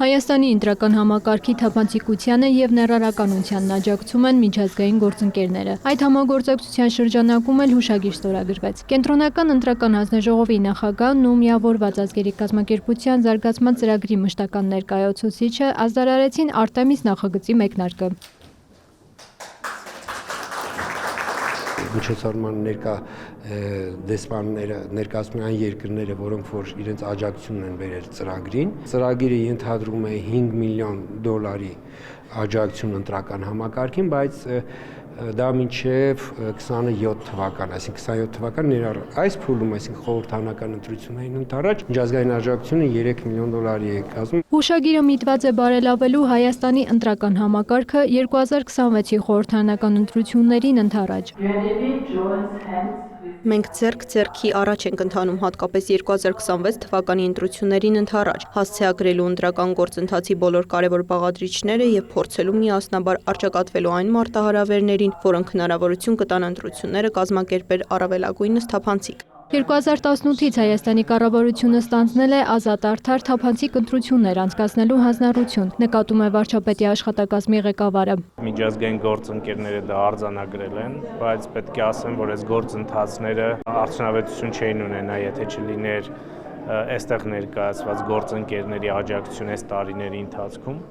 Հայաստանի ընտրական համակարգի թափանցիկությանը և ներառականությանն աջակցում են միջազգային գործընկերները։ Այդ համագործակցության շրջանակում էլ հուշագիր ստորագրվեց։ Կենտրոնական ընտրական հանձնաժողովի նախագահն ու միավորված ազգերի կազմակերպության զարգացման ծրագրի մշտական ներկայացուցիչը ազդարարեցին Արտեմիս նախագծի մեկնարկը։ Միջոցառման ներկա դեսպանները ներկայացնում են այն երկրները, որոնք որ իրենց աջակցությունն են բերել ծրագրին։ Ծրագիրը ենթադրում է $5 միլիոն աջակցություն ընտրական համակարգին, բայց դա մինչև 27 թվական, այսինքն 27 թվական այս փուլում, այսինքն խորհրդանական ընտրություններին ընդառաջ միջազգային աջակցությունը $3 միլիոն է կազմում։ Հուշագիրը միտված է բարելավելու Հայաստանի ընտրական համակարգը 2026-ի խորհրդանական ընտրություններին ընդառաջ։ Մենք ձեռք-ձեռքի առաջ ենք ընթանում հատկապես 2026 թվականի ընտրություններին ընդառաջ, հասցեագրելու ընտրական գործընթացի բոլոր կարևոր բաղադրիչները և փորձելու միասնաբար առճակատվելու այն մարտահրավերներին, որոնք հնարավորություն կտան ընտրությունները կազմակերպել առավելագույնս թափանցիկ։ 2018-ից Հայաստանի կառավարությունը ստանձնել է ազատ արդար թափանցիկ ընտրություններ անցկացնելու հանձնառություն, նկատում է վարչապետի աշխատակազմի ղեկավարը։ Միջազգային գործընկերները դա արձանագրել են, բայց պետք է ասեմ, որ այս գործընթացները արդյունավետություն չէին ունենա, եթե չլիներ այստեղ ներկայացված գործընկերների աջակցություն այս տարիների ընթացքում։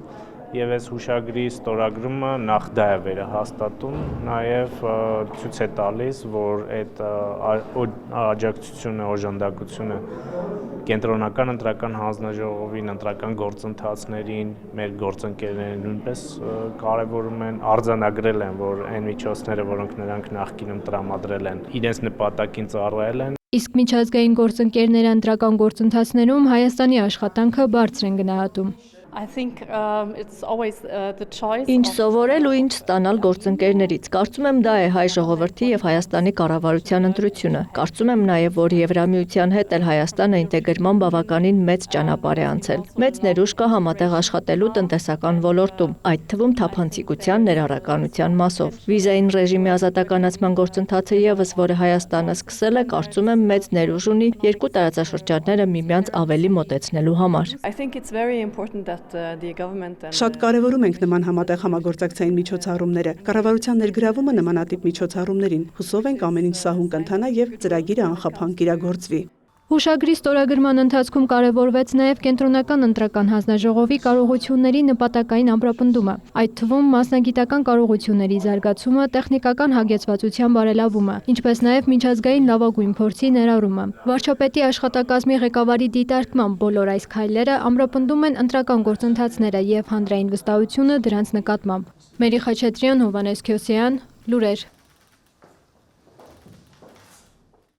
Եվ այս հուշագրի ստորագրումը նախ դա է վերահաստատում, նաև ցույց է տալիս, որ այդ աջակցությունը, օժանդակությունը կենտրոնական ընտրական հանձնաժողովին, ընտրական գործընթացներին մեր գործընկերները նույնպես կարևորում են, արձանագրել են, որ այն միջոցները, որոնք նրանք նախկինում տրամադրել են, իրենց նպատակին ծառայել են։ Իսկ միջազգային գործընկերները ընտրական գործընթացներում Հայաստանի աշխատանքը բարձր են գնահատում։ Ինչ սովորել ու ինչ ստանալ գործընկերներից։ Կարծում եմ դա է հայ ժողովրդի և Հայաստանի կառավարության ընտրությունը։ Կարծում եմ նաև, որ Եվրամիության հետ էլ Հայաստանը ինտեգրման բավականին մեծ ճանապարհ է անցել։ Մեծ ներուժ կա համատեղ աշխատելու տնտեսական ոլորտում, այդ թվում թափանցիկության ներառականության մասով։ Վիզային ռեժիմի ազատականացման գործընթացը ևս, որը Հայաստանը սկսել է, կարծում եմ մեծ ներուժ ունի երկու տարածաշրջանները միմյանց ավելի մոտեցնելու համար։ Շատ կարևորում ենք նման համատեղ համագործակցային միջոցառումները։ Կառավարության ներգրավումը նմանատիպ միջոցառումներին։ Հուսով ենք ամեն ինչ սահուն կընթանա և ծրագիրը անխափան կիրագործվի։ Հուշագրի ստորագրման ընթացքում կարևորվեց նաև կենտրոնական ընտրական հանձնաժողովի կարողությունների նպատակային ամրապնդումը, այդ թվում մասնագիտական կարողությունների զարգացումը, տեխնիկական հագեցվածության բարելավումը, ինչպես նաև միջազգային լավագույն փորձի ներառումը։ Վարչապետի աշխատակազմի ղեկավարի դիտարկմամբ բոլոր այս քայլերը ամրապնդում են ընտրական գործընթացները և հանրային վստահությունը դրանց նկատմամբ։ Մերի Խաչատրյան, Հովհաննես Քյոսեյան, լուրեր։